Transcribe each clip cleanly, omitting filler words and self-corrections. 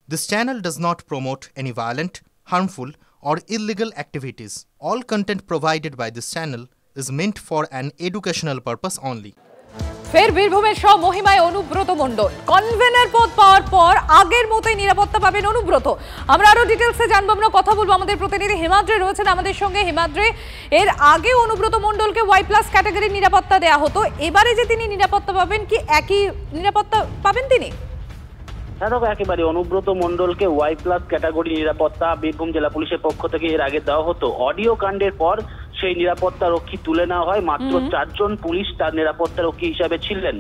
This channel does not promote any violent, harmful, or illegal activities. All content provided by this channel is meant for an educational purpose only. ফের বীরভূমের সব মহিমায় Anubrata Mondal convener পদ পাওয়ার পর আগের মতোই নিরাপত্তা পাবেন অনুব্রত। আমরা আরো ডিটেইলসে জানবো, আমরা কথা বলবো। আমাদের প্রতিনিধি হিমাদ্রি রয়েছেন আমাদের সঙ্গে। হিমাদ্রি, এর আগে অনুব্রত মণ্ডলকে ওয়াই প্লাস ক্যাটাগরির নিরাপত্তা দেওয়া হতো, এবারে যে তিনি নিরাপত্তা পাবেন কি একই নিরাপত্তা পাবেন তিনি? একেবারে অনুব্রত মণ্ডলকে ওয়াই প্লাস ক্যাটাগরি নিরাপত্তা বীরভূম জেলা পুলিশের পক্ষ থেকে এর আগে দেওয়া হতো। অডিও কাণ্ডের পর সেই নিরাপত্তা রক্ষী তুলে নেওয়া হয়। মাত্র 4 জন পুলিশ তার নিরাপত্তা রক্ষী হিসাবে ছিলেন।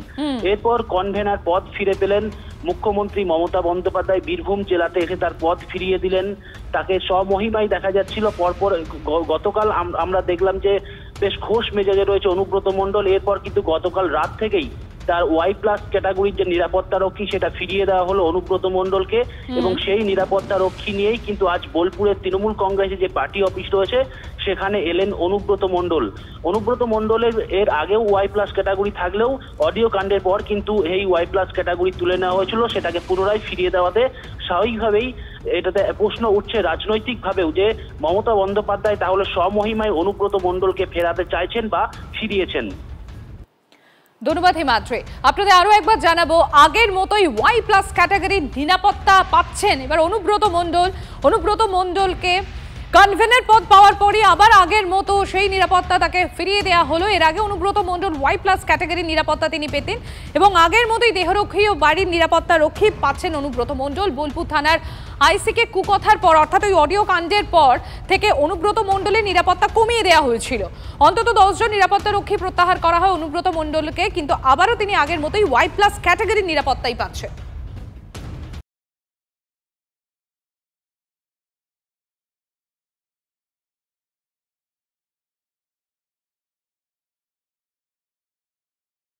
এরপর কনভেনার পদ ফিরে পেলেন মুখ্যমন্ত্রী মমতা বন্দ্যোপাধ্যায়। বীরভূম জেলাতে এসে তার পদ ফিরিয়ে দিলেন। তাকে স্বমহিমায় দেখা যাচ্ছিল। পরপর গতকাল আমরা দেখলাম যে বেশ খোশ মেজাজে রয়েছে অনুব্রত মণ্ডল। এরপর কিন্তু গতকাল রাত থেকেই তার ওয়াই প্লাস ক্যাটাগরির যে নিরাপত্তা রক্ষী সেটা ফিরিয়ে দেওয়া হলো অনুব্রত মণ্ডলকে, এবং সেই নিরাপত্তা রক্ষী নিয়েই কিন্তু আজ বোলপুরের তৃণমূল কংগ্রেসের যে পার্টি অফিস রয়েছে সেখানে এলেন অনুব্রত মণ্ডল। অনুব্রত মণ্ডলের এর আগেও ওয়াই প্লাস ক্যাটাগরি থাকলেও অডিও কাণ্ডের পর কিন্তু এই ওয়াই প্লাস ক্যাটাগরি তুলে নেওয়া হয়েছিল, সেটাকে পুনরায় ফিরিয়ে দেওয়াতে স্বাভাবিকভাবেই এটাতে প্রশ্ন উঠছে রাজনৈতিকভাবেও যে মমতা বন্দ্যোপাধ্যায় তাহলে স্বমহিমায় অনুব্রত মণ্ডলকে ফেরাতে চাইছেন বা ফিরিয়েছেন। ধন্যবাদ হিমাদ্রি। আপনাদের আরো একবার জানাবো, আগের মতোই ওয়াই প্লাস ক্যাটাগরির নিরাপত্তা পাচ্ছেন এবার অনুব্রত মণ্ডল। অনুব্রত মণ্ডলকে কনভেনার পদ পাওয়ার পরই আবার আগের মতো সেই নিরাপত্তা তাকে ফিরিয়ে দেওয়া হলো। এর আগে অনুব্রত মণ্ডল ওয়াই প্লাস ক্যাটাগরির নিরাপত্তা তিনি পেতেন, এবং আগের মতোই দেহরক্ষী ও বাড়ির নিরাপত্তা রক্ষী পাচ্ছেন অনুব্রত মণ্ডল। বোলপুর থানার আইসিকে কুকথার পর, অর্থাৎ ওই অডিও কাণ্ডের পর থেকে অনুব্রত মণ্ডলের নিরাপত্তা কমিয়ে দেওয়া হয়েছিল। অন্তত 10 জন নিরাপত্তা রক্ষী প্রত্যাহার করা হয় অনুব্রত মণ্ডলকে, কিন্তু আবারও তিনি আগের মতোই ওয়াই প্লাস ক্যাটাগরির নিরাপত্তাই পাচ্ছেন।